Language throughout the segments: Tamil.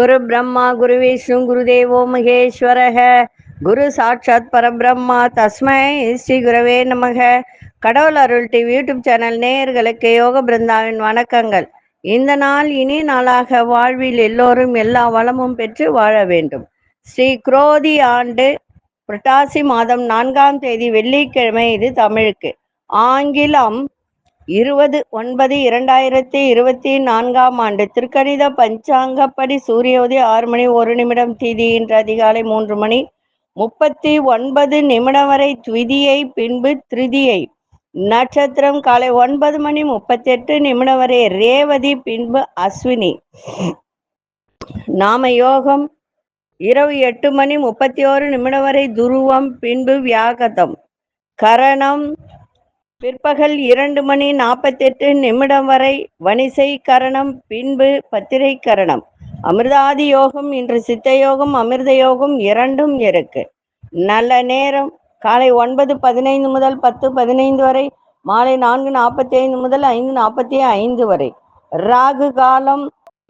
குரு பிரம்மா குரு விஷ்ணு குரு தேவோ மகேஸ்வரக குரு சாட்சாத் பரபிரம்மா தஸ்மை ஸ்ரீ குரவே நமக. கடவுள் அருள் டிவி யூடியூப் சேனல் நேயர்களுக்கு யோக பிருந்தாவின் வணக்கங்கள். இந்த நாள் இனி நாளாக வாழ்வில் எல்லோரும் எல்லா வளமும் பெற்று வாழ வேண்டும். ஸ்ரீ குரோதி ஆண்டு புரட்டாசி மாதம் 4ஆம் தேதி வெள்ளிக்கிழமை. இது தமிழுக்கு. ஆங்கிலம் 20/9/2024 ஆண்டு திருக்கணித பஞ்சாங்கப்படி சூரிய உதயம் 6 மணி 1 நிமிடம், திதி இன்று அதிகாலை 3 மணி 39 நிமிடம் வரை த்விதியை, பின்பு திருதியை. நட்சத்திரம் காலை 9 மணி 38 நிமிடம் வரை ரேவதி, பின்பு அஸ்வினி. நாம யோகம் இரவு 8 மணி 31 நிமிடம் வரை துருவம், பின்பு வியாகதம். கரணம் பிற்பகல் 2 மணி 48 நிமிடம் வரை வணிசை கரணம், பின்பு பத்திரை கரணம். அமிர்தாதி யோகம் இன்று சித்த யோகம் அமிர்த யோகம் இரண்டும் இருக்கு. நல்ல நேரம் காலை 9:15 முதல் 10:15 வரை, மாலை 4:45 முதல் 5:45 வரை. ராகு காலம்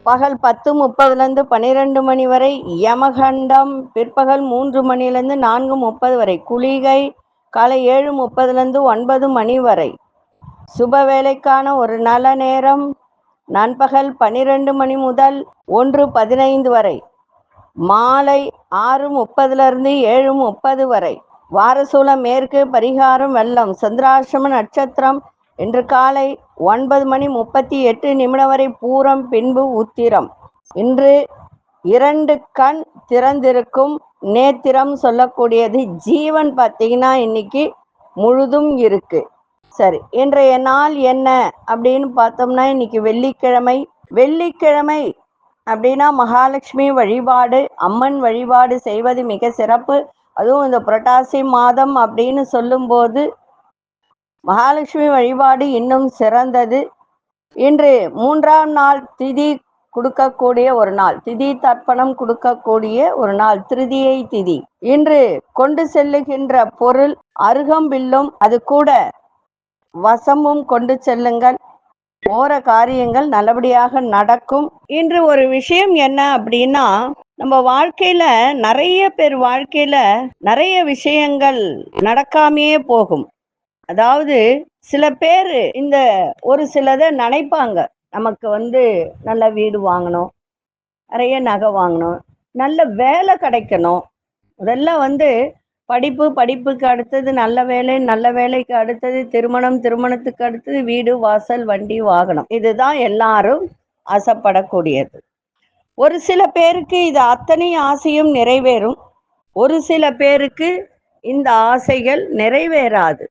பகல் 10:30 12 மணி வரை. யமகண்டம் பிற்பகல் 3 மணிலிருந்து 4:30 வரை. குளிகை காலை 7:30 9 மணி வரை. சுப வேலைக்கான ஒரு நல்ல நேரம் நண்பகல் 12 மணி முதல் 1:15 வரை. மாலை 6:30 7:30 வரை. வாரசூலம் மேற்கு. பரிகாரம் வெள்ளம். சந்திராசிரம நட்சத்திரம் இன்று காலை 9 மணி 38 நிமிடம் வரை பூரம், பின்பு உத்திரம். இன்று 2 கண் திறந்திருக்கும். நேத்திரம் சொல்லக்கூடியது. ஜீவன் பார்த்தீங்கன்னா இன்னைக்கு முழுதும் இருக்கு. சரி, இன்றைய நாள் என்ன அப்படின்னு பார்த்தோம்னா, இன்னைக்கு வெள்ளிக்கிழமை. வெள்ளிக்கிழமை அப்படின்னா மகாலட்சுமி வழிபாடு, அம்மன் வழிபாடு செய்வது மிக சிறப்பு. அதுவும் இந்த புரட்டாசி மாதம் அப்படின்னு சொல்லும்போது மகாலட்சுமி வழிபாடு இன்னும் சிறந்தது. இன்று 3ஆம் நாள் திதி கொடுக்கக்கூடிய ஒரு நாள். திதி தர்ப்பணம் கொடுக்கக்கூடிய ஒரு நாள், திருதியை திதி. இன்று கொண்டு செல்லுகின்ற பொருள் அருகம்பில்லும் அது கூட வசமும் கொண்டு செல்லுங்கள். போற காரியங்கள் நல்லபடியாக நடக்கும். இன்று ஒரு விஷயம் என்ன அப்படின்னா, நம்ம வாழ்க்கையில நிறைய பேர் வாழ்க்கையில நிறைய விஷயங்கள் நடக்காமையே போகும். அதாவது சில பேர் இந்த ஒரு சிலதை நினைப்பாங்க, நமக்கு நல்ல வீடு வாங்கணும், நிறைய நகை வாங்கணும், நல்ல வேலை கிடைக்கணும். அதெல்லாம் படிப்புக்கு அடுத்தது நல்ல வேலை, நல்ல வேலைக்கு அடுத்தது திருமணம், திருமணத்துக்கு அடுத்தது வீடு வாசல் வண்டி வாகனம். இதுதான் எல்லாரும் ஆசைப்படக்கூடியது. ஒரு சில பேருக்கு இது அத்தனை ஆசையும் நிறைவேறும். ஒரு சில பேருக்கு இந்த ஆசைகள் நிறைவேறாது.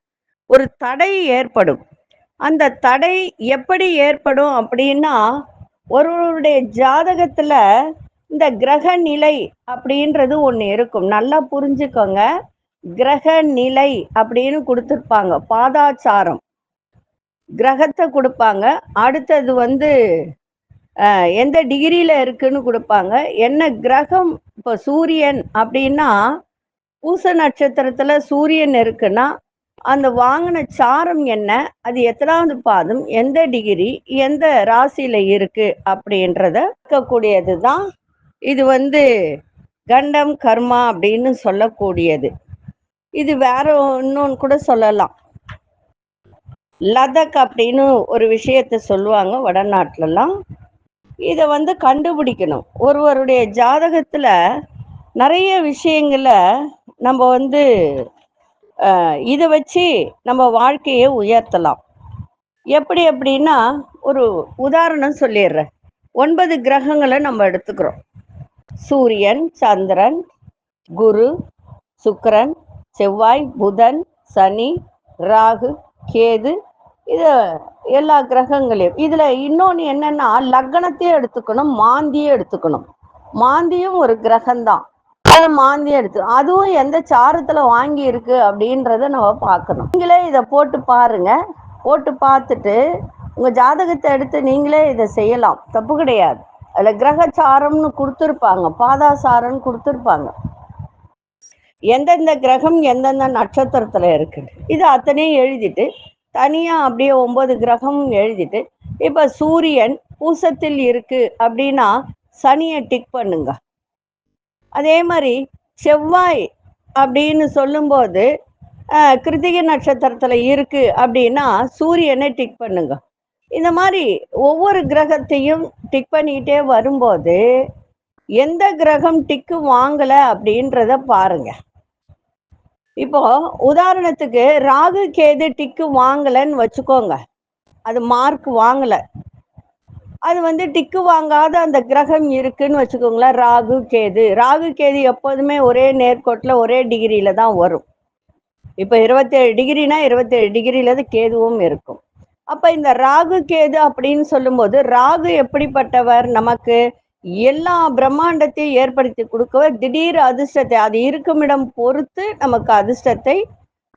ஒரு தடை ஏற்படும். அந்த தடை எப்படி ஏற்படும் அப்படின்னா, ஒருவருடைய ஜாதகத்துல இந்த கிரக நிலை அப்படின்றது ஒண்ணு இருக்கும். நல்லா புரிஞ்சுக்கோங்க. கிரக நிலை அப்படின்னு கொடுத்துருப்பாங்க. பாதாச்சாரம் கிரகத்தை கொடுப்பாங்க. அடுத்தது எந்த டிகிரியில இருக்குன்னு கொடுப்பாங்க. என்ன கிரகம், இப்போ சூரியன் அப்படின்னா பூச நட்சத்திரத்துல சூரியன் இருக்குன்னா அந்த வாங்கின சாரம் என்ன, அது எத்தனாவது பாதம், எந்த டிகிரி, எந்த ராசியில இருக்கு அப்படின்றத இருக்கக்கூடியது தான் இது. கண்டம் கர்மா அப்படின்னு சொல்லக்கூடியது. இது வேற இன்னொன்னு கூட சொல்லலாம். லதக் அப்படின்னு ஒரு விஷயத்த சொல்லுவாங்க வடநாட்டுலலாம். இதை கண்டுபிடிக்கணும். ஒருவருடைய ஜாதகத்துல நிறைய விஷயங்களை நம்ம இதை வச்சு நம்ம வாழ்க்கையை உயர்த்தலாம். எப்படி அப்படின்னா, ஒரு உதாரணம் சொல்லிடுறேன். 9 கிரகங்களை நம்ம எடுத்துக்கிறோம். சூரியன், சந்திரன், குரு, சுக்கிரன், செவ்வாய், புதன், சனி, ராகு, கேது, இது எல்லா கிரகங்களையும். இதுல இன்னொன்னு என்னன்னா, லக்னத்தையும் எடுத்துக்கணும், மாந்தியும் எடுத்துக்கணும். மாந்தியும் ஒரு கிரகம்தான். மாந்தி எடுத்து அதுவும் எந்த சாரத்துல வாங்கி இருக்கு அப்படின்றத நம்ம பார்க்கணும். நீங்களே இதை போட்டு பாருங்க. போட்டு பார்த்துட்டு உங்க ஜாதகத்தை எடுத்து நீங்களே இதை செய்யலாம், தப்பு கிடையாது. அதுல கிரகச்சாரம்னு கொடுத்துருப்பாங்க, பாதாசாரம்னு கொடுத்துருப்பாங்க. எந்தெந்த கிரகம் எந்தெந்த நட்சத்திரத்துல இருக்கு இது அத்தனையும் எழுதிட்டு, தனியா அப்படியே 9 கிரகமும் எழுதிட்டு, இப்ப சூரியன் பூசத்தில் இருக்கு அப்படின்னா சனியை டிக் பண்ணுங்க. அதே மாதிரி செவ்வாய் அப்படின்னு சொல்லும்போது கிருத்திகை நட்சத்திரத்துல இருக்கு அப்படின்னா சூரியனை டிக் பண்ணுங்க. இந்த மாதிரி ஒவ்வொரு கிரகத்தையும் டிக் பண்ணிக்கிட்டே வரும்போது எந்த கிரகம் டிக்கு வாங்கல அப்படின்றத பாருங்க. இப்போ உதாரணத்துக்கு ராகு கேது டிக்கு வாங்கலன்னு வச்சுக்கோங்க, அது மார்க் வாங்கல, அது டிக்கு வாங்காத அந்த கிரகம் இருக்குன்னு வச்சுக்கோங்களேன். ராகு கேது எப்போதுமே ஒரே நேர்கோட்டில் ஒரே டிகிரியில தான் வரும். இப்போ 27 டிகிரினா 27 டிகிரியில கேதுவும் இருக்கும். அப்ப இந்த ராகு கேது அப்படின்னு சொல்லும்போது ராகு எப்படிப்பட்டவர்? நமக்கு எல்லா பிரம்மாண்டத்தையும் ஏற்படுத்தி கொடுக்கவர், திடீர் அதிர்ஷ்டத்தை, அது இருக்கும் இடம் பொறுத்து நமக்கு அதிர்ஷ்டத்தை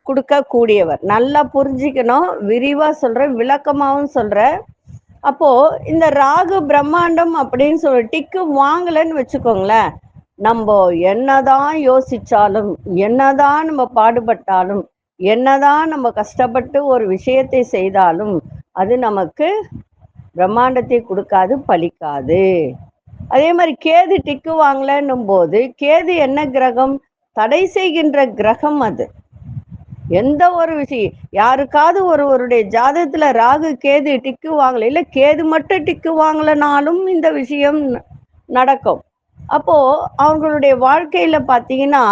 கொடுக்க கூடியவர். நல்லா புரிஞ்சுக்கணும், விரிவா சொல்றேன், விளக்கமாவும் சொல்றேன். அப்போ இந்த ராகு பிரம்மாண்டம் அப்படின்னு சொல்லி டிக்கு வாங்கலன்னு வச்சுக்கோங்களேன், நம்ம என்னதான் யோசிச்சாலும், என்னதான் நம்ம பாடுபட்டாலும், என்னதான் நம்ம கஷ்டப்பட்டு ஒரு விஷயத்தை செய்தாலும் அது நமக்கு பிரம்மாண்டத்தை கொடுக்காது, பலிக்காது. அதே மாதிரி கேது டிக்கு வாங்கலன்னும் போது கேது என்ன கிரகம்? தடை செய்கின்ற கிரகம். அது எந்த ஒரு விஷயம், யாருக்காவது ஒருவருடைய ஜாதகத்துல ராகு கேது டிக்கு வாங்கல, இல்ல கேது மட்டும் டிக்கு வாங்கலனாலும் இந்த விஷயம் நடக்கும். அப்போ அவங்களுடைய வாழ்க்கையில பாத்தீங்கன்னா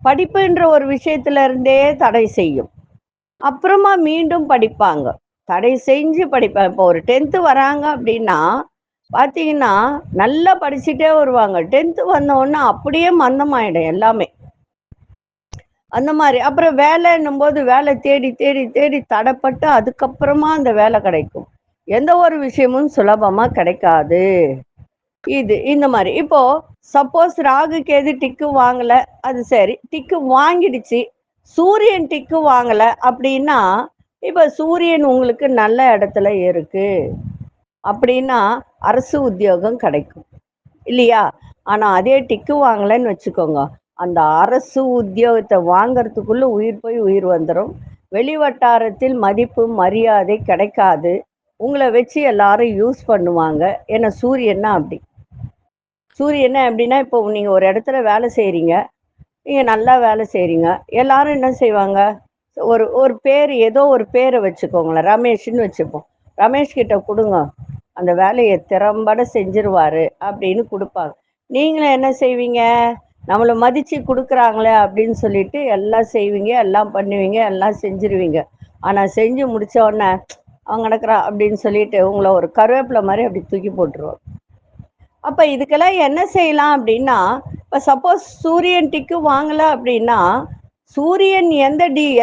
படிப்புன்ற ஒரு விஷயத்துல இருந்தே தடை செய்யும், அப்புறமா மீண்டும் படிப்பாங்க, தடை செஞ்சு படிப்பாங்க. இப்போ ஒரு 10th வராங்க அப்படின்னா பாத்தீங்கன்னா நல்லா படிச்சுட்டே வருவாங்க, 10th வந்த உடனே அப்படியே மந்தமாயிடும் எல்லாமே. அந்த மாதிரி அப்புறம் வேலைன்னும் போது வேலை தேடி தேடி தேடி தடைப்பட்டு அதுக்கப்புறமா அந்த வேலை கிடைக்கும். எந்த ஒரு விஷயமும் சுலபமா கிடைக்காது. இது இந்த மாதிரி. இப்போ சப்போஸ் ராகு கேது டிக்கு வாங்கல, அது சரி, டிக்கு வாங்கிடுச்சு, சூரியன் டிக்கு வாங்கல அப்படின்னா, இப்ப சூரியன் உங்களுக்கு நல்ல இடத்துல இருக்கு அப்படின்னா அரசு உத்தியோகம் கிடைக்கும் இல்லையா? ஆனா அதே டிக்கு வாங்கலன்னு வச்சுக்கோங்க, அந்த அரசு உத்தியோகத்தை வாங்கறதுக்குள்ள உயிர் போய் உயிர் வந்துடும். வெளி வட்டாரத்தில் மதிப்பு மரியாதை கிடைக்காது, உங்களை வச்சு எல்லாரும் யூஸ் பண்ணுவாங்க. ஏன்னா சூரியன்னா அப்படி. சூரியன் எப்படின்னா, இப்போ நீங்க ஒரு இடத்துல வேலை செய்றீங்க, நீங்க நல்லா வேலை செய்றீங்க, எல்லாரும் என்ன செய்வாங்க, ஒரு ஒரு பேர், ஏதோ ஒரு பேரை வச்சுக்கோங்களேன், ரமேஷ்ன்னு வச்சுப்போம், ரமேஷ் கிட்ட கொடுங்க, அந்த வேலையை திறம்பட செஞ்சிருவாரு அப்படின்னு கொடுப்பாங்க. நீங்களும் என்ன செய்வீங்க, நம்மளை மதிச்சு கொடுக்குறாங்களே அப்படின்னு சொல்லிட்டு எல்லாம் செய்வீங்க, எல்லாம் பண்ணுவீங்க, எல்லாம் செஞ்சிருவீங்க. ஆனா செஞ்சு முடிச்ச உடனே அவங்க நடக்கிறா அப்படின்னு சொல்லிட்டு உங்களை ஒரு கருவேப்பிலை மாதிரி அப்படி தூக்கி போட்டுருவோம். அப்ப இதுக்கெல்லாம் என்ன செய்யலாம் அப்படின்னா, இப்ப சப்போஸ் சூரியன் டிக்கு வாங்கல அப்படின்னா, சூரியன்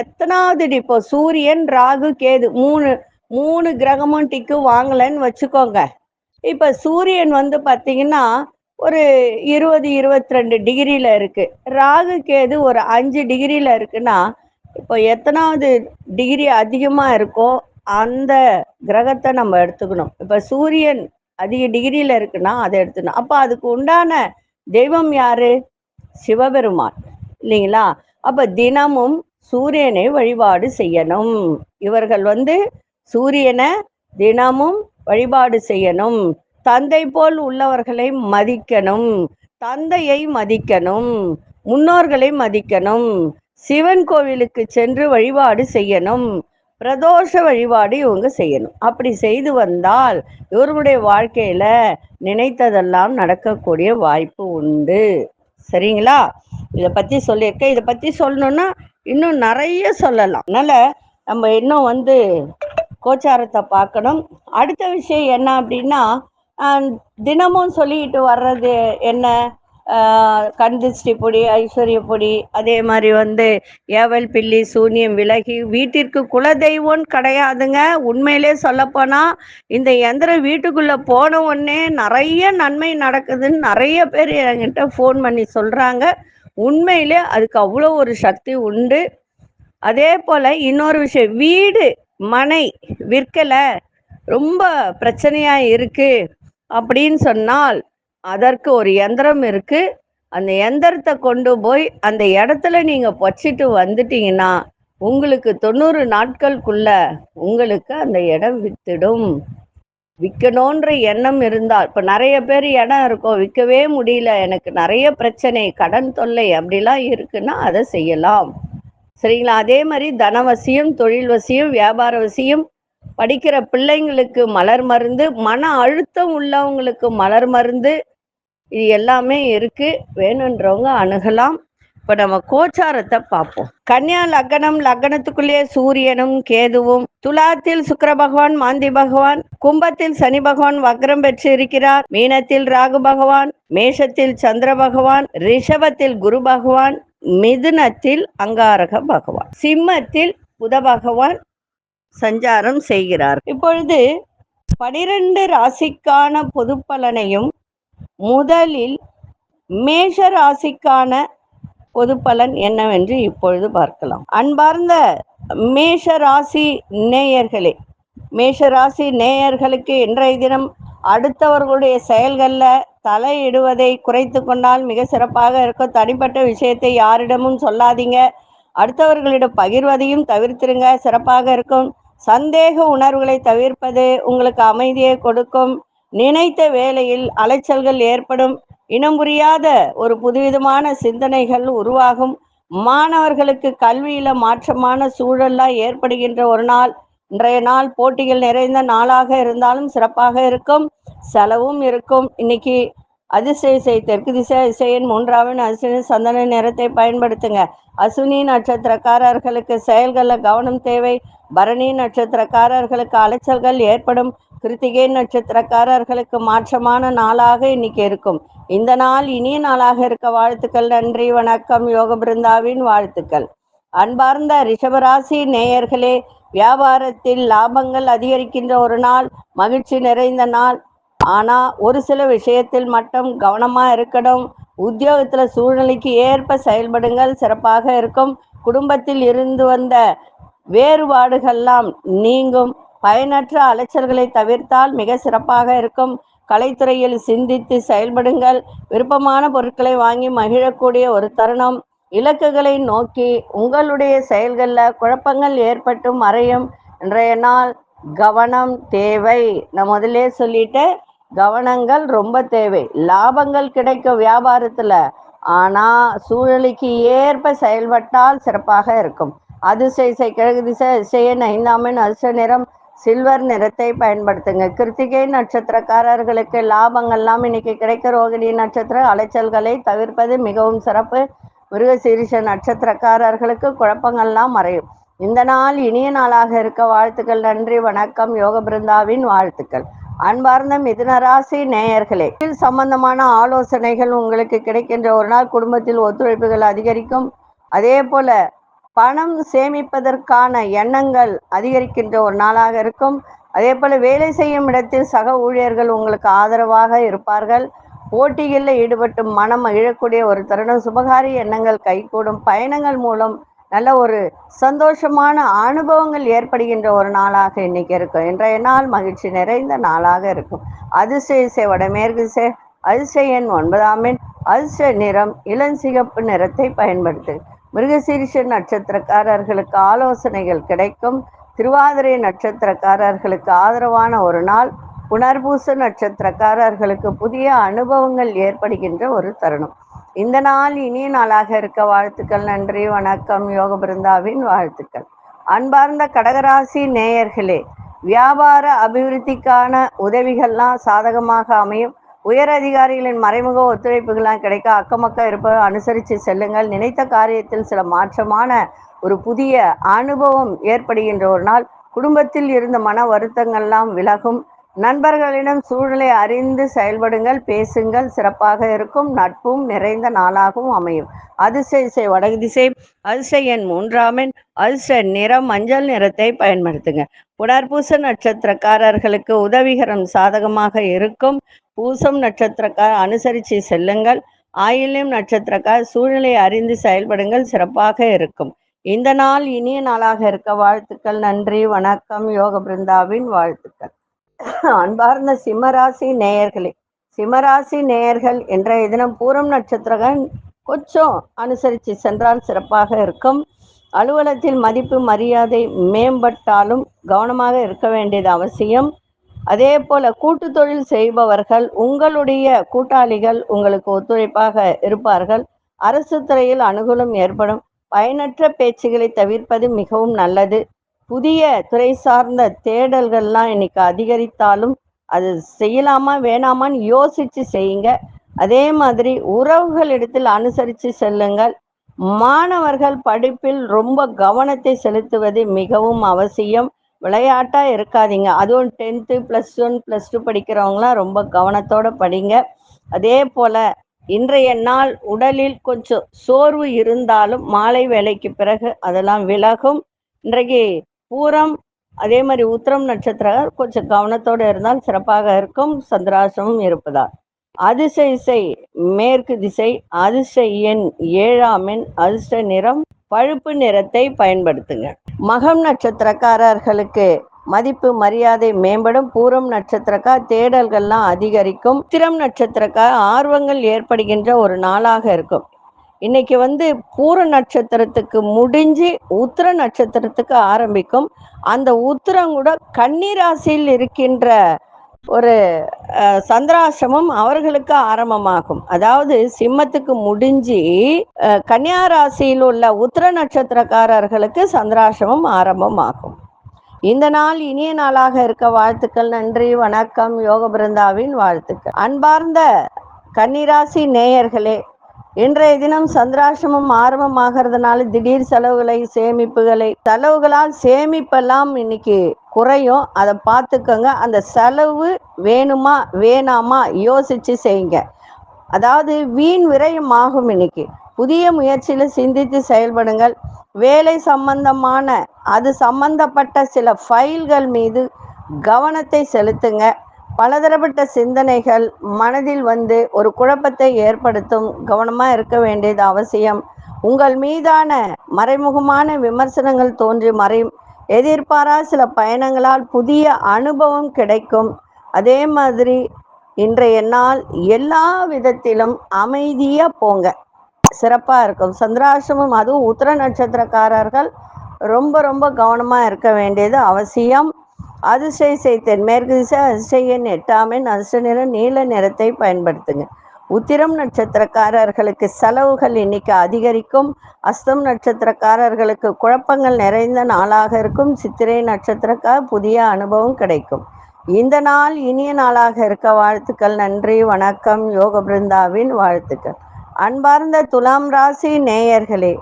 எத்தனாவது டி, இப்போ சூரியன் ராகு கேது மூணு கிரகமும் டிக்கு வாங்கலன்னு வச்சுக்கோங்க. இப்ப சூரியன் பாத்தீங்கன்னா ஒரு 20-22 டிகிரியில இருக்கு, ராகு கேது ஒரு 5 டிகிரியில இருக்குன்னா, இப்போ எத்தனாவது டிகிரி அதிகமா இருக்கோ அந்த கிரகத்தை நம்ம எடுத்துக்கணும். இப்ப சூரியன் அதிக டிகிரியில இருக்குன்னா அதை எடுத்துக்கணும். அப்ப அதுக்கு உண்டான தெய்வம் யாரு? சிவபெருமான் இல்லைங்களா? அப்ப தினமும் சூரியனை வழிபாடு செய்யணும். இவர்கள் சூரியனை தினமும் வழிபாடு செய்யணும். தந்தை போல் உள்ளவர்களை மதிக்கணும், தந்தையை மதிக்கணும், முன்னோர்களை மதிக்கணும், சிவன் கோவிலுக்கு சென்று வழிபாடு செய்யணும், பிரதோஷ வழிபாடு இவங்க செய்யணும். அப்படி செய்து வந்தால் இவர்களுடைய வாழ்க்கையில நினைத்ததெல்லாம் நடக்கக்கூடிய வாய்ப்பு உண்டு. சரிங்களா? இதை பத்தி சொல்லியிருக்கேன். இதை பத்தி சொல்லணும்னா இன்னும் நிறைய சொல்லலாம். அதனால நம்ம இன்னும் கோச்சாரத்தை பார்க்கணும். அடுத்த விஷயம் என்ன அப்படின்னா, தினமும் சொல்லிட்டு வர்றது என்ன, கண் திருஷ்டி பொடி, ஐஸ்வர்ய பொடி, அதே மாதிரி ஏவல் பில்லி சூனியம் விலகி, வீட்டிற்கு குலதெய்வம் கிடையாதுங்க. உண்மையிலே சொல்லப்போனா இந்த எந்திரம் வீட்டுக்குள்ள போன உடனே நிறைய நன்மை நடக்குதுன்னு நிறைய பேர் என்கிட்ட ஃபோன் பண்ணி சொல்றாங்க. உண்மையிலே அதுக்கு அவ்வளோ ஒரு சக்தி உண்டு. அதே போல இன்னொரு விஷயம், வீடு மனை விற்கலை, ரொம்ப பிரச்சனையா இருக்கு அப்படின்னு சொன்னால் அதற்கு ஒரு யந்திரம் இருக்கு. அந்த யந்திரத்தை கொண்டு போய் அந்த இடத்துல நீங்க வச்சிட்டு வந்துட்டீங்கன்னா உங்களுக்கு 90 நாட்களுக்குள்ள உங்களுக்கு அந்த இடம் வித்துடும். விற்கணுன்ற எண்ணம் இருந்தால், இப்போ நிறைய பேர் இடம் இருக்கும், விற்கவே முடியல, எனக்கு நிறைய பிரச்சனை, கடன் தொல்லை அப்படிலாம் இருக்குன்னா அதை செய்யலாம். சரிங்களா? அதே மாதிரி தனவசியம், தொழில் வசியம், வியாபார வசியம், படிக்கிற பிள்ளைங்களுக்கு மலர் மருந்து, மன அழுத்தம் உள்ளவங்களுக்கு மலர் மருந்து, இது எல்லாமே இருக்கு. வேணுன்றவங்க அணுகலாம். இப்ப நம்ம கோச்சாரத்தை பார்ப்போம். கன்னியா லக்னம், லக்னத்துக்குள்ளே சூரியனும் கேதுவும், துலாத்தில் சுக்கிர பகவான் மாந்தி பகவான், கும்பத்தில் சனி பகவான் வக்ரம் பெற்று இருக்கிறார், மீனத்தில் ராகு பகவான், மேஷத்தில் சந்திர பகவான், ரிஷபத்தில் குரு பகவான், மிதுனத்தில் அங்காரக பகவான், சிம்மத்தில் புத பகவான் சஞ்சாரம் செய்கிறார். இப்பொழுது 12 ராசிக்கான பொது பலனையும் முதலில் மேஷ ராசிக்கான பொது பலன் என்னவென்று இப்பொழுது பார்க்கலாம். அன்பார்ந்த மேஷ ராசி நேயர்களே, மேஷ ராசி நேயர்களுக்கு இன்றைய தினம் அடுத்தவர்களுடைய செயல்களில் தலையிடுவதை குறைத்து கொண்டால் மிக சிறப்பாக இருக்கும். தனிப்பட்ட விஷயத்தை யாரிடமும் சொல்லாதீங்க, அடுத்தவர்களிடம் பகிர்வதையும் தவிர்த்திருங்க, சிறப்பாக இருக்கும். சந்தேக உணர்வுகளை தவிர்ப்பது உங்களுக்கு அமைதியை கொடுக்கும். நினைத்த வேளையில் அலைச்சல்கள் ஏற்படும். இனம் புரியாத ஒரு புதுவிதமான சிந்தனைகள் உருவாகும். மாணவர்களுக்கு கல்வியில மாற்றமான சூழல்லாம் ஏற்படுகின்ற ஒரு நாள். இன்றைய நாள் போட்டிகள் நிறைந்த நாளாக இருந்தாலும் சிறப்பாக இருக்கும். செலவும் இருக்கும். இன்னைக்கு அதிசய தெற்கு திசை அதிசயன் 3வது அதிசய சந்தன நிறத்தை பயன்படுத்துங்க. அசுனி நட்சத்திரக்காரர்களுக்கு செயல்களில் கவனம் தேவை. பரணி நட்சத்திரக்காரர்களுக்கு அலைச்சல்கள் ஏற்படும். கிருத்திகை நட்சத்திரக்காரர்களுக்கு மாற்றமான நாளாக இன்னைக்கு இருக்கும். இந்த நாள் இனிய நாளாக இருக்க வாழ்த்துக்கள். நன்றி, வணக்கம். யோக பிருந்தாவின் வாழ்த்துக்கள். அன்பார்ந்த ரிஷபராசி நேயர்களே, வியாபாரத்தில் லாபங்கள் அதிகரிக்கின்ற ஒரு நாள், மகிழ்ச்சி நிறைந்த நாள். ஆனா ஒரு சில விஷயத்தில் மட்டும் கவனமா இருக்கணும். உத்தியோகத்துல சூழ்நிலைக்கு ஏற்ப செயல்படுங்கள், சிறப்பாக இருக்கும். குடும்பத்தில் இருந்து வந்த வேறுபாடுகள்லாம் நீங்கும். பயனற்ற அலைச்சல்களை தவிர்த்தால் மிக சிறப்பாக இருக்கும். கலைத்துறையில் சிந்தித்து செயல்படுங்கள். விருப்பமான பொருட்களை வாங்கி மகிழக்கூடிய ஒரு தருணம். இலக்குகளை நோக்கி உங்களுடைய செயல்களில் குழப்பங்கள் ஏற்பட்டு மறையும். இன்றைய நாள் கவனம் தேவை. நான் முதலே சொல்லிட்டேன், கவனங்கள் ரொம்ப தேவை. லாபங்கள் கிடைக்கும் வியாபாரத்துல, ஆனா சூழ்நிலைக்கு ஏற்ப செயல்பட்டால் சிறப்பாக இருக்கும். அதிசய கிழக்கு திசை அதிசயன் 5ஆம் அதிர்ஷ்ட நிறம் சில்வர் நிறத்தை பயன்படுத்துங்க. கிருத்திகை நட்சத்திரக்காரர்களுக்கு லாபங்கள்லாம் இன்னைக்கு கிடைக்க. ரோகிணி நட்சத்திர அலைச்சல்களை தவிர்ப்பது மிகவும் சிறப்பு. மிருகசீரிஷ நட்சத்திரக்காரர்களுக்கு குழப்பங்கள்லாம் மறையும். இந்த நாள் இனிய நாளாக இருக்க வாழ்த்துக்கள். நன்றி, வணக்கம். யோக பிருந்தாவின் வாழ்த்துக்கள். அன்பார்ந்த மிதுனராசி நேயர்களே, சம்பந்தமான ஆலோசனைகள் உங்களுக்கு கிடைக்கின்ற ஒரு நாள். குடும்பத்தில் ஒத்துழைப்புகள் அதிகரிக்கும். அதே போல பணம் சேமிப்பதற்கான எண்ணங்கள் அதிகரிக்கின்ற ஒரு நாளாக இருக்கும். அதே போல வேலை செய்யும் இடத்தில் சக ஊழியர்கள் உங்களுக்கு ஆதரவாக இருப்பார்கள். போட்டிகளில் ஈடுபட்டு மனம் மகிழக்கூடிய ஒரு தருணம். சுபகாரிய எண்ணங்கள் கைகூடும். பயணங்கள் மூலம் நல்ல ஒரு சந்தோஷமான அனுபவங்கள் ஏற்படுகின்ற ஒரு நாளாக இன்னைக்கு இருக்கும். இன்றைய நாள் மகிழ்ச்சி நிறைந்த நாளாக இருக்கும். அதிசய வடமேற்கு திசை அதிசயன் 9ஆம் எண் அதிர்ஷ்ட நிறம் இளஞ்சிகப்பு நிறத்தை பயன்படுத்து. மிருகசீரிஷ நட்சத்திரக்காரர்களுக்கு ஆலோசனைகள் கிடைக்கும். திருவாதிரை நட்சத்திரக்காரர்களுக்கு ஆதரவான ஒரு நாள். புனர்பூச நட்சத்திரக்காரர்களுக்கு புதிய அனுபவங்கள் ஏற்படுகின்ற ஒரு தருணம். இந்த நாள் இனிய நாளாக இருக்க வாழ்த்துக்கள். நன்றி, வணக்கம். யோக பிருந்தாவின் வாழ்த்துக்கள். அன்பார்ந்த கடகராசி நேயர்களே, வியாபார அபிவிருத்திக்கான உதவிகள்லாம் சாதகமாக அமையும். உயர் அதிகாரிகளின் மறைமுக ஒத்துழைப்புகள்லாம் கிடைக்க. அக்கமக்கம் இருப்பதை அனுசரித்து செல்லுங்கள். நினைத்த காரியத்தில் சில மாற்றமான ஒரு புதிய அனுபவம் ஏற்படுகின்ற ஒரு நாள். குடும்பத்தில் இருந்த மன வருத்தங்கள்லாம் விலகும். நண்பர்களிடம் சூழ்நிலை அறிந்து செயல்படுங்கள், பேசுங்கள், சிறப்பாக இருக்கும். நட்பும் நிறைந்த நாளாகவும் அமையும். அதிசய வடக்கு திசை அதிசயன் 3ஆம் எண் அதிர்ஷ்ட நிறம் மஞ்சள் நிறத்தை பயன்படுத்துங்க. புனர்பூச நட்சத்திரக்காரர்களுக்கு உதவிகரம் சாதகமாக இருக்கும். பூசம் நட்சத்திரக்கார அனுசரித்து செல்லுங்கள். ஆயில்யம் நட்சத்திரக்கார சூழ்நிலை அறிந்து செயல்படுங்கள், சிறப்பாக இருக்கும். இந்த நாள் இனிய நாளாக இருக்க வாழ்த்துக்கள். நன்றி, வணக்கம். யோக பிருந்தாவின் வாழ்த்துக்கள். அன்பார்ந்த சிம்மராசி நேயர்களே, சிம்மராசி நேயர்கள் இன்றைய தினம் பூரம் நட்சத்திரம் கொஞ்சம் அனுசரித்து சென்றால் சிறப்பாக இருக்கும். அலுவலகத்தில் மதிப்பு மரியாதை மேம்பட்டாலும் கவனமாக இருக்க வேண்டியது அவசியம். அதே போல கூட்டு தொழில் செய்பவர்கள் உங்களுடைய கூட்டாளிகள் உங்களுக்கு ஒத்துழைப்பாக இருப்பார்கள். அரசு துறையில் அனுகூலம் ஏற்படும். பயனற்ற பேச்சுகளை தவிர்ப்பது மிகவும் நல்லது. புதிய துறை சார்ந்த தேடல்கள்லாம் இன்னைக்கு அதிகரித்தாலும் அது செய்யலாமா வேணாமான்னு யோசிச்சு செய்யுங்க. அதே மாதிரி உறவுகளிடத்தில் அனுசரித்து செல்லுங்கள். மாணவர்கள் படிப்பில் ரொம்ப கவனத்தை செலுத்துவது மிகவும் அவசியம். விளையாட்டா இருக்காதீங்க. அதுவும் 10th +1 +2 படிக்கிறவங்களாம் ரொம்ப கவனத்தோட படிங்க. அதே போல இன்றைய நாள் உடலில் கொஞ்சம் சோர்வு இருந்தாலும் மாலை வேலைக்கு பிறகு அதெல்லாம் விலகும். இன்றைக்கு பூரம் அதே மாதிரி உத்திரம் நட்சத்திரம் கொஞ்சம் கவனத்தோடு இருந்தால் சிறப்பாக இருக்கும். சந்திராசிரமம் இருப்பதால் அதிர்ஷ்ட இசை மேற்கு திசை, அதிர்ஷ்ட எண் 7ஆம் எண், அதிர்ஷ்ட நிறம் பழுப்பு நிறத்தை பயன்படுத்துங்க. மகம் நட்சத்திரக்காரர்களுக்கு மதிப்பு மரியாதை மேம்படும். பூரம் நட்சத்திரக்கார் தேடல்கள்லாம் அதிகரிக்கும். உத்திரம் நட்சத்திரக்கார் ஆர்வங்கள் ஏற்படுகின்ற ஒரு நாளாக இருக்கும். இன்னைக்கு பூர நட்சத்திரத்துக்கு முடிஞ்சு உத்திர நட்சத்திரத்துக்கு ஆரம்பிக்கும். அந்த உத்திரம் கூட கன்னிராசியில் இருக்கின்ற ஒரு சந்திராசிரமம் அவர்களுக்கு ஆரம்பமாகும். அதாவது சிம்மத்துக்கு முடிஞ்சு கன்னியா ராசியில் உள்ள உத்திர நட்சத்திரக்காரர்களுக்கு சந்திராசிரமம் ஆரம்பமாகும். இந்த நாள் இனிய நாளாக இருக்க வாழ்த்துக்கள். நன்றி, வணக்கம். யோக பிருந்தாவின் வாழ்த்துக்கள். அன்பார்ந்த கன்னிராசி நேயர்களே, இன்றைய தினம் சந்திராசிரமம் ஆரம்பமாகிறதுனால திடீர் செலவுகளால் சேமிப்பெல்லாம் இன்னைக்கு குறையும். அதை பார்த்துக்கோங்க. அந்த செலவு வேணுமா வேணாமா யோசிச்சு செய்யுங்க. அதாவது வீண் விரயம் ஆகும். இன்னைக்கு புதிய முயற்சியில சிந்தித்து செயல்படுங்கள். வேலை சம்பந்தமான அது சம்பந்தப்பட்ட சில ஃபைல்கள் மீது கவனத்தை செலுத்துங்க. பலதரப்பட்ட சிந்தனைகள் மனதில் ஒரு குழப்பத்தை ஏற்படுத்தும். கவனமா இருக்க வேண்டியது அவசியம். உங்கள் மீதான மறைமுகமான விமர்சனங்கள் தோன்றி மறையும். எதிர்பாரா சில பயணங்களால் புதிய அனுபவம் கிடைக்கும். அதே மாதிரி இன்றைய நாள் எல்லா விதத்திலும் அமைதியா போங்க, சிறப்பா இருக்கும். சந்திராசிரமம் அதுவும் உத்திர நட்சத்திரக்காரர்கள் ரொம்ப ரொம்ப கவனமா இருக்க வேண்டியது அவசியம். அதிர்ஷ்ட இசை தென்மேற்கு திசை, அதிர்ஷ்ட எண் 8ஆம் எண், அதிர்ஷ்ட நிறம் நீல நிறத்தை பயன்படுத்துங்க. உத்திரம் நட்சத்திரக்காரர்களுக்கு செலவுகள் இன்னைக்கு அதிகரிக்கும். அஸ்தம் நட்சத்திரக்காரர்களுக்கு குழப்பங்கள் நிறைந்த நாளாக இருக்கும். சித்திரை நட்சத்திரக்கார் புதிய அனுபவம் கிடைக்கும். இந்த நாள் இனிய நாளாக இருக்க வாழ்த்துக்கள். நன்றி, வணக்கம். யோக பிருந்தாவின் வாழ்த்துக்கள். அன்பார்ந்த துலாம் ராசி நேயர்களே,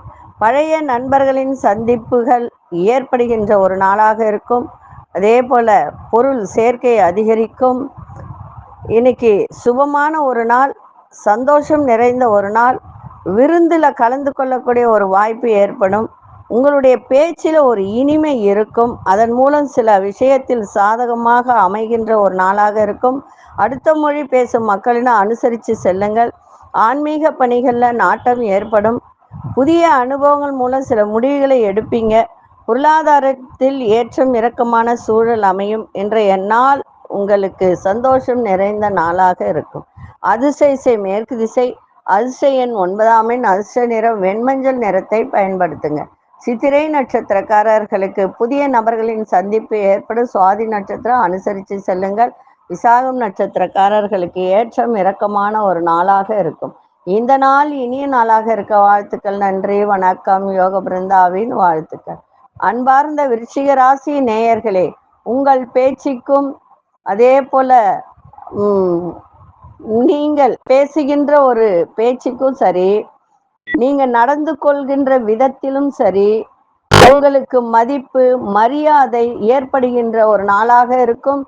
பழைய நண்பர்களின் சந்திப்புகள் ஏற்படுகின்ற ஒரு நாளாக இருக்கும். அதே போல பொருள் சேர்க்கை அதிகரிக்கும். இன்னைக்கு சுபமான ஒரு நாள், சந்தோஷம் நிறைந்த ஒரு நாள். விருந்தில் கலந்து கொள்ளக்கூடிய ஒரு வாய்ப்பு ஏற்படும். உங்களுடைய பேச்சில் ஒரு இனிமை இருக்கும். அதன் மூலம் சில விஷயத்தில் சாதகமாக அமைகின்ற ஒரு நாளாக இருக்கும். அடுத்த மொழி பேசும் மக்களிடம் அனுசரித்து செல்லுங்கள். ஆன்மீக பணிகளில் நாட்டம் ஏற்படும். புதிய அனுபவங்கள் மூலம் சில முடிவுகளை எடுப்பீங்க. பொருளாதாரத்தில் ஏற்றம் இறக்கமான சூழல் அமையும். இன்றைய நாள் உங்களுக்கு சந்தோஷம் நிறைந்த நாளாக இருக்கும். அதிர்ஷ்ட இசை மேற்கு திசை, அதிர்ஷ்ட எண் 9ஆம் எண், அதிர்ஷ்ட நிறம் வெண்மஞ்சள் நிறத்தை பயன்படுத்துங்க. சித்திரை நட்சத்திரக்காரர்களுக்கு புதிய நபர்களின் சந்திப்பு ஏற்படும். சுவாதி நட்சத்திரம் அனுசரித்து செல்லுங்கள். விசாகம் நட்சத்திரக்காரர்களுக்கு ஏற்றம் இறக்கமான ஒரு நாளாக இருக்கும். இந்த நாள் இனிய நாளாக இருக்க வாழ்த்துக்கள். நன்றி, வணக்கம். யோக பிருந்தாவின் வாழ்த்துக்கள். அன்பார்ந்த விருச்சிக ராசி நேயர்களே, உங்கள் பேச்சுக்கும் அதே போல நீங்கள் பேசுகின்ற ஒரு பேச்சுக்கும் சரி, நீங்க நடந்து கொள்கின்ற விதத்திலும் சரி, உங்களுக்கு மதிப்பு மரியாதை ஏற்படுகின்ற ஒரு நாளாக இருக்கும்.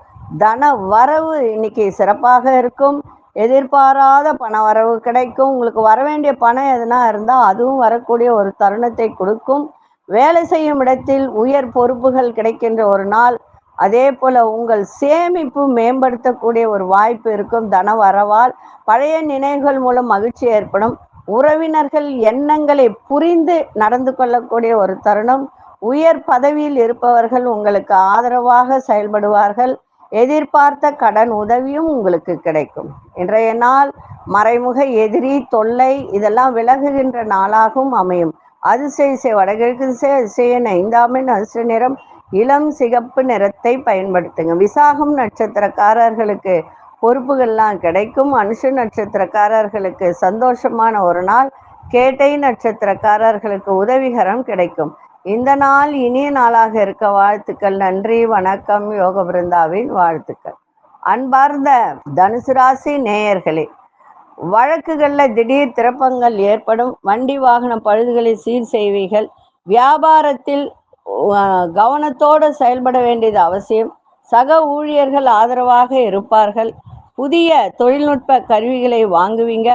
தன வரவு இன்னைக்கு சிறப்பாக இருக்கும். எதிர்பாராத பண வரவு கிடைக்கும். உங்களுக்கு வர வேண்டிய பணம் எதுனா இருந்தால் அதுவும் வரக்கூடிய ஒரு தருணத்தை கொடுக்கும். வேலை செய்யும் இடத்தில் உயர் பொறுப்புகள் கிடைக்கின்ற ஒரு நாள். அதே போல உங்கள் சேமிப்பு மேம்படுத்தக்கூடிய ஒரு வாய்ப்பு இருக்கும். தன வரவால் பழைய நினைவுகள் மூலம் மகிழ்ச்சி ஏற்படும். உறவினர்கள் எண்ணங்களை புரிந்து நடந்து கொள்ளக்கூடிய ஒரு தருணம். உயர் பதவியில் இருப்பவர்கள் உங்களுக்கு ஆதரவாக செயல்படுவார்கள். எதிர்பார்த்த கடன் உதவியும் உங்களுக்கு கிடைக்கும். இன்றைய நாள் மறைமுக எதிரி தொல்லை இதெல்லாம் விலகுகின்ற நாளாகவும் அமையும். அதிர்ஷ்ட இசை வடகிழக்கு திசை, அதிர்ஷ்ட எண் 5ஆம் எண், அதிர்ஷ்ட நிறம் இளம் சிகப்பு நிறத்தை பயன்படுத்துங்க. விசாகம் நட்சத்திரக்காரர்களுக்கு பொறுப்புகள்லாம் கிடைக்கும். அனுஷ நட்சத்திரக்காரர்களுக்கு சந்தோஷமான ஒரு நாள். கேட்டை நட்சத்திரக்காரர்களுக்கு உதவிகரம் கிடைக்கும். இந்த நாள் இனிய நாளாக இருக்க வாழ்த்துக்கள். நன்றி, வணக்கம். யோக பிருந்தாவின் வாழ்த்துக்கள். அன்பார்ந்த தனுசு ராசி நேயர்களே, வழக்குகள்ல திடீர் திருப்பங்கள் ஏற்படும். வண்டி வாகன பழுதுகளை சீர் செய்வீர்கள். வியாபாரத்தில் கவனத்தோடு செயல்பட வேண்டியது அவசியம். சக ஊழியர்கள் ஆதரவாக இருப்பார்கள். புதிய தொழில்நுட்ப கருவிகளை வாங்குவீங்க.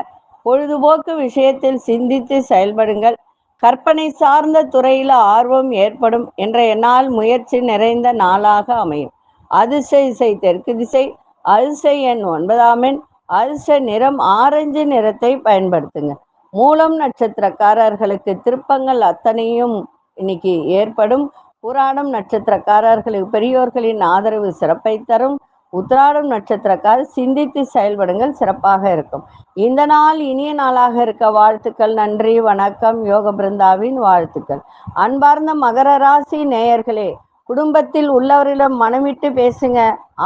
பொழுதுபோக்கு விஷயத்தில் சிந்தித்து செயல்படுங்கள். கற்பனை சார்ந்த துறையில ஆர்வம் ஏற்படும். இன்றைய நாள் முயற்சி நிறைந்த நாளாக அமையும். அதிர்ஷ்ட திசை தெற்கு திசை. அதிர்ஷ்ட எண் 9ஆம் எண். அதிர்ஷ்ட நிறம் ஆரஞ்சு நிறத்தை பயன்படுத்துங்க. மூலம் நட்சத்திரக்காரர்களுக்கு திருப்பங்கள் அத்தனையும் இன்னைக்கு ஏற்படும். புராணம் நட்சத்திரக்காரர்களுக்கு பெரியோர்களின் ஆதரவு சிறப்பை தரும். உத்திராடம் நட்சத்திரக்காரர் சிந்தித்து செயல்படுங்கள், சிறப்பாக இருக்கும். இந்த நாள் இனிய நாளாக இருக்க வாழ்த்துக்கள். நன்றி, வணக்கம். யோக பிருந்தாவின் வாழ்த்துக்கள். அன்பார்ந்த மகர ராசி நேயர்களே, குடும்பத்தில் உள்ளவரிடம் மனமிட்டு பேசுங்க.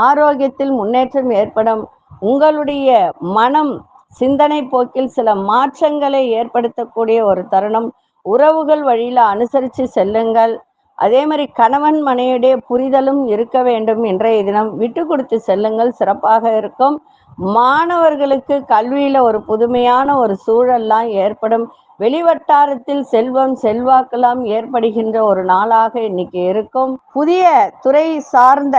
ஆரோக்கியத்தில் முன்னேற்றம் ஏற்படும். உங்களுடைய மனம் சிந்தனை போக்கில் சில மாற்றங்களை ஏற்படுத்தக்கூடிய ஒரு தருணம். உறவுகள் வழியில அனுசரித்து செல்லுங்கள். அதே மாதிரி கணவன் மனைவியுடைய புரிதலும் இருக்க வேண்டும். இன்றைய தினம் விட்டு கொடுத்து செல்லுங்கள், சிறப்பாக இருக்கும். மாணவர்களுக்கு கல்வியில ஒரு புதுமையான ஒரு சூழல்லாம் ஏற்படும். வெளிவட்டாரத்தில் செல்வம் செல்வாக்கெல்லாம் ஏற்படுகின்ற ஒரு நாளாக இன்னைக்கு இருக்கும். புதிய துறை சார்ந்த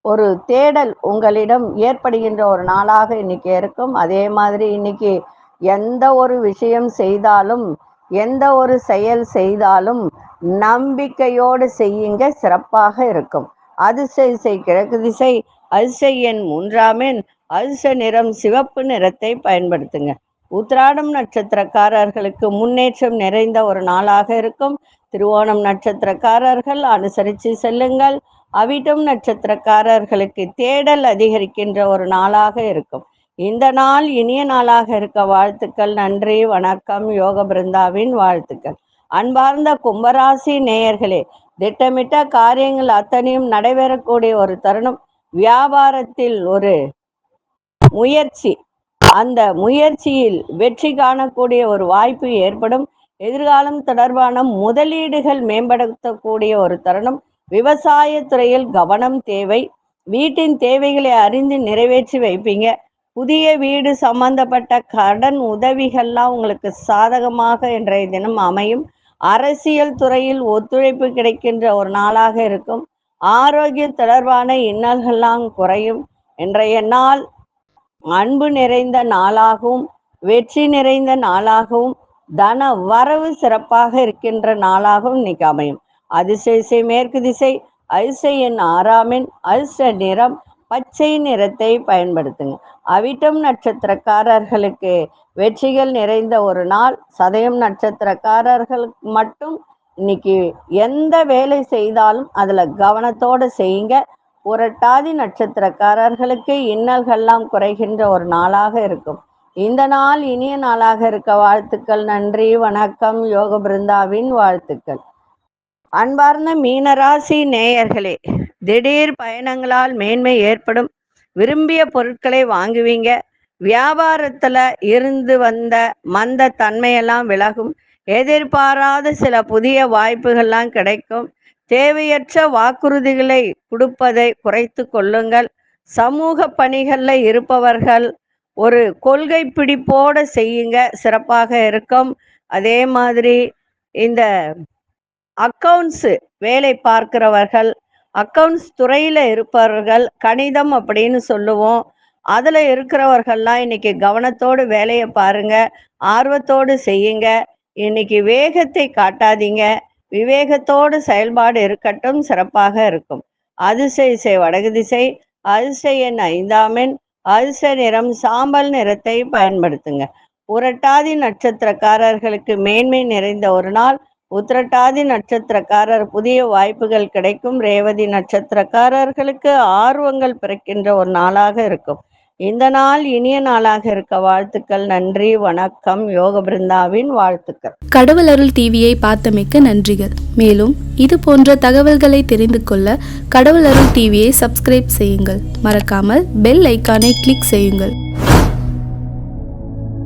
ஒரு தேடல் உங்களிடம் ஏற்படுகின்ற ஒரு நாளாக இன்னைக்கு இருக்கும். அதே மாதிரி இன்னைக்கு எந்த ஒரு விஷயம் செய்தாலும், எந்த ஒரு செயல் செய்தாலும் நம்பிக்கையோடு செய்யுங்க, சிறப்பாக இருக்கும். அதிர்ஷ்ட திசை கிழக்கு திசை. அதிர்ஷ்ட எண் 3ஆம் எண். அதிர்ஷ்ட நிறம் சிவப்பு நிறத்தை பயன்படுத்துங்க. உத்திராடம் நட்சத்திரக்காரர்களுக்கு முன்னேற்றம் நிறைந்த ஒரு நாளாக இருக்கும். திருவோணம் நட்சத்திரக்காரர்கள் அனுசரித்து செல்லுங்கள். அவிட்டம் நட்சத்திரக்காரர்களுக்கு தேடல் அதிகரிக்கின்ற ஒரு நாளாக இருக்கும். இந்த நாள் இனிய நாளாக இருக்க வாழ்த்துக்கள். நன்றி, வணக்கம். யோக பிருந்தாவின் வாழ்த்துக்கள். அன்பார்ந்த கும்பராசி நேயர்களே, திட்டமிட்ட காரியங்கள் அத்தனையும் நடைபெறக்கூடிய ஒரு தருணம். வியாபாரத்தில் ஒரு முயற்சி, அந்த முயற்சியில் வெற்றி காணக்கூடிய ஒரு வாய்ப்பு ஏற்படும். எதிர்காலம் தொடர்பான முதலீடுகள் மேம்படுத்தக்கூடிய ஒரு தருணம். விவசாய துறையில் கவனம் தேவை. வீட்டின் தேவைகளை அறிந்து நிறைவேற்றி வைப்பீங்க. புதிய வீடு சம்பந்தப்பட்ட கடன் உதவிகள்லாம் உங்களுக்கு சாதகமாக இன்றைய தினம் அமையும். அரசியல் துறையில் ஒத்துழைப்பு கிடைக்கின்ற ஒரு நாளாக இருக்கும். ஆரோக்கியம் தொடர்பான இன்னல்கள்லாம் குறையும். இன்றைய நாள் அன்பு நிறைந்த நாளாகவும் வெற்றி நிறைந்த நாளாகவும் தன வரவு சிறப்பாக இருக்கின்ற நாளாகவும் இன்னைக்கு அமையும். அதிர்ஷ்ட திசை மேற்கு திசை. அதிர்ஷ்ட எண் 6ஆம் எண். அதிர்ஷ்ட நிறம் பச்சை நிறத்தை பயன்படுத்துங்க. அவிட்டம் நட்சத்திரக்காரர்களுக்கு வெற்றிகள் நிறைந்த ஒரு நாள். சதயம் நட்சத்திரக்காரர்களுக்கு மட்டும் இன்னைக்கு எந்த வேலை செய்தாலும் அதுல கவனத்தோடு செய்யுங்க. புரட்டாதி நட்சத்திரக்காரர்களுக்கு இன்னல்கள்லாம் குறைகின்ற ஒரு நாளாக இருக்கும். இந்த நாள் இனிய நாளாக இருக்க வாழ்த்துக்கள். நன்றி, வணக்கம். யோக பிருந்தாவின் வாழ்த்துக்கள். அன்பார்ந்த மீனராசி நேயர்களே, திடீர் பயணங்களால் மேன்மை ஏற்படும். விரும்பிய பொருட்களை வாங்குவீங்க. வியாபாரத்துல இருந்து வந்த மந்த தன்மையெல்லாம் விலகும். எதிர்பாராத சில புதிய வாய்ப்புகள்லாம் கிடைக்கும். தேவையற்ற வாக்குறுதிகளை கொடுப்பதை குறைத்து கொள்ளுங்கள். சமூக பணிகள்ல இருப்பவர்கள் ஒரு கொள்கை பிடிப்போட செய்யுங்க, சிறப்பாக இருக்கும். அதே மாதிரி இந்த அக்கவுண்ட்ஸ் வேலை பார்க்கிறவர்கள், அக்கவுண்ட்ஸ் துறையில இருப்பவர்கள், கணிதம் அப்படின்னு சொல்லுவோம், அதுல இருக்கிறவர்கள்லாம் இன்னைக்கு கவனத்தோடு வேலையை பாருங்க, ஆர்வத்தோடு செய்யுங்க. இன்னைக்கு வேகத்தை காட்டாதீங்க, விவேகத்தோடு செயல்பாடு இருக்கட்டும், சிறப்பாக இருக்கும். அதிர்ஷ்ட திசை வடக்கு திசை. அதிர்ஷ்ட எண் 5ஆம் எண். அதிர்ஷ்ட நிறம் சாம்பல் நிறத்தை பயன்படுத்துங்க. புரட்டாதி நட்சத்திரக்காரர்களுக்கு மேன்மை நிறைந்த ஒரு நாள். உத்திரட்டாதி நட்சத்திரக்காரர் புதிய வாய்ப்புகள் கிடைக்கும். ரேவதி நட்சத்திரக்காரர்களுக்கு ஆர்வங்கள் பிறக்கின்ற ஒரு நாளாக இருக்கும். இந்த நாள் இனிய நாளாக இருக்க வாழ்த்துக்கள். நன்றி, வணக்கம். யோக பிருந்தாவின் வாழ்த்துக்கள். கடவுள் அருள் டிவியை பார்த்தமைக்க நன்றிகள். மேலும் இது போன்ற தகவல்களை தெரிந்து கொள்ள கடவுள் அருள் டிவியை சப்ஸ்கிரைப் செய்யுங்கள். மறக்காமல் பெல் ஐக்கானை கிளிக் செய்யுங்கள்.